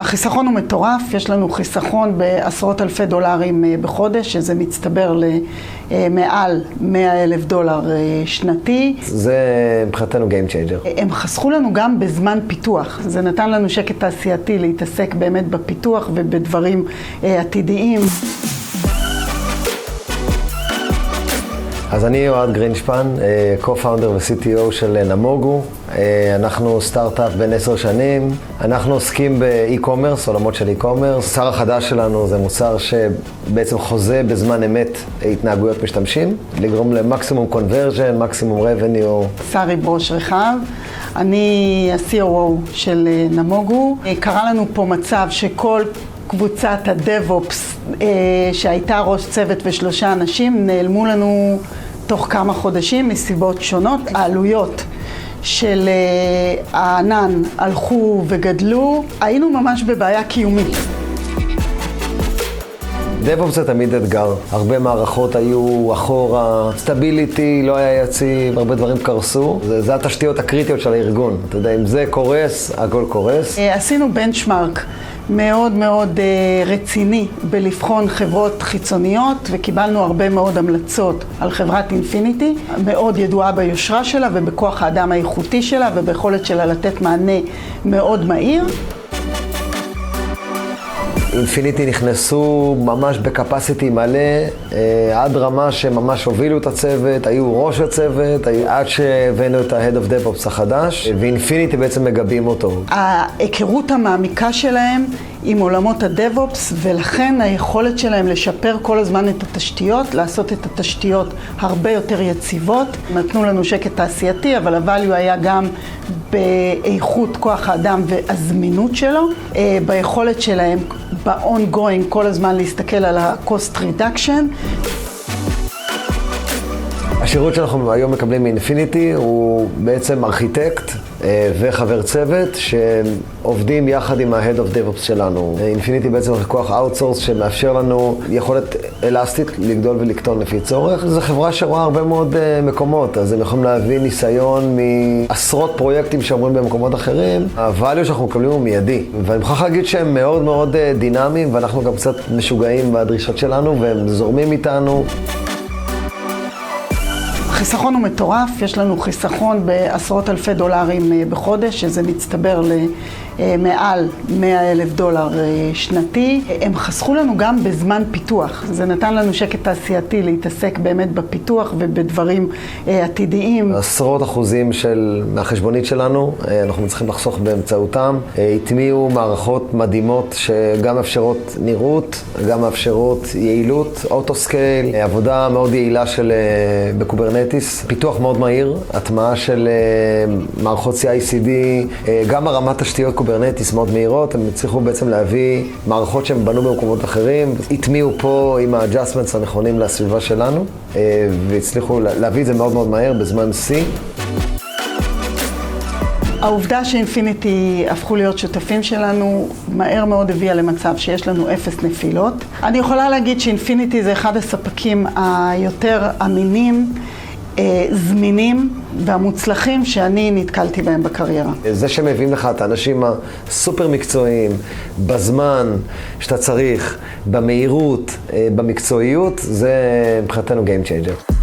החיסכון הוא מטורף, יש לנו חיסכון בעשרות אלפי דולרים בחודש, שזה מצטבר למעל $100,000 שנתי. זה מבחינתנו Game Changer. הם חסכו לנו גם בזמן פיתוח, זה נתן לנו שקט תעשייתי להתעסק באמת בפיתוח ובדברים עתידיים. אז אני אוהד גרינשפן, co-founder ו-CTO של נמוגו. אנחנו סטארט-אפ בין 10 שנים. אנחנו עוסקים באי-קומרס, עולמות של אי-קומרס. המוצר החדש שלנו זה מוצר שבעצם חוזה בזמן אמת התנהגויות משתמשים, לגרום למקסימום conversion, מקסימום revenue. שרי ברוש רחב, אני ה-COO של נמוגו. קרה לנו פה מצב שכל קבוצת הדב-אופס שהייתה ראש צוות ו3 אנשים נעלמו לנו תוך כמה חודשים מסיבות שונות. העלויות של הענן הלכו וגדלו, היינו ממש בבעיה קיומית. DevOps זה תמיד אתגר. הרבה מערכות היו אחורה, סטביליטי לא היה יציב, הרבה דברים קרסו. זה התשתיות הקריטיות של הארגון. אתה יודע, אם זה קורס, הכל קורס. עשינו בנצ'מרק מאוד מאוד רציני בלבחון חברות חיצוניות, וקיבלנו הרבה מאוד המלצות על חברת אינפיניטי, מאוד ידועה ביושרה שלה ובכוח האדם האיכותי שלה וביכולת שלה לתת מענה מאוד מהיר. אינפיניטי נכנסו ממש בקפסיטי מלא, עד רמה שממש הובילו את הצוות, היו ראש הצוות, עד שהבאנו את ה-Head of DevOps החדש, ואינפיניטי בעצם מגבים אותו. ההיכרות המעמיקה שלהם עם עולמות ה-DevOps, ולכן היכולת שלהם לשפר כל הזמן את התשתיות, לעשות את התשתיות הרבה יותר יציבות. נתנו לנו שקט תעשייתי, אבל ה-value היה גם באיכות כוח האדם והזמינות שלו, ביכולת שלהם ב-ongoing כל הזמן להסתכל על ה-cost reduction. השירות שאנחנו היום מקבלים מאינפיניטי הוא בעצם ארכיטקט וחבר צוות שעובדים יחד עם ה-Head of DevOps שלנו. אינפיניטי בעצם כוח אאוטסורס שמאפשר לנו יכולת אלסטית לגדול ולקטון לפי צורך. זו חברה שרואה הרבה מאוד מקומות, אז הם יכולים להביא ניסיון מעשרות פרויקטים שאומרים במקומות אחרים. הvalue שאנחנו מקבלים הוא מיידי, ואני מוכרח להגיד שהם מאוד מאוד דינמיים, ואנחנו גם קצת משוגעים בדרישות שלנו והם זורמים איתנו. החיסכון הוא מטורף, יש לנו חיסכון בעשרות אלפי דולרים בחודש, שזה מצטבר למעל $100,000 שנתי. הם חסכו לנו גם בזמן פיתוח, זה נתן לנו שקט תעשייתי להתעסק באמת בפיתוח ובדברים עתידיים. עשרות אחוזים מהחשבונית שלנו, אנחנו צריכים לחסוך באמצעותם. הטמיעו מערכות מדהימות שגם מאפשרות נראות, גם מאפשרות יעילות, אוטוסקייל, עבודה מאוד יעילה בקוברנטיס, פיתוח מאוד מהיר, הטמעה של מערכות CI/CD, גם הרמת תשתיות קוברנטיס מאוד מהירות. הם הצליחו בעצם להביא מערכות שהם בנו במקומות אחרים, הטמיעו פה עם ה-adjustments הנכונים לסביבה שלנו, והצליחו להביא את זה מאוד מאוד מהר בזמן C. העובדה שאינפיניטי הפכו להיות שותפים שלנו מהר מאוד הביאה למצב שיש לנו 0 נפילות. אני יכולה להגיד שאינפיניטי זה אחד הספקים היותר אמינים, זמינים והמוצלחים שאני נתקלתי בהם בקריירה. זה שמביאים לך את האנשים הסופר מקצועיים, בזמן שאתה צריך, במהירות, במקצועיות, זה מבחינתנו Game Changer.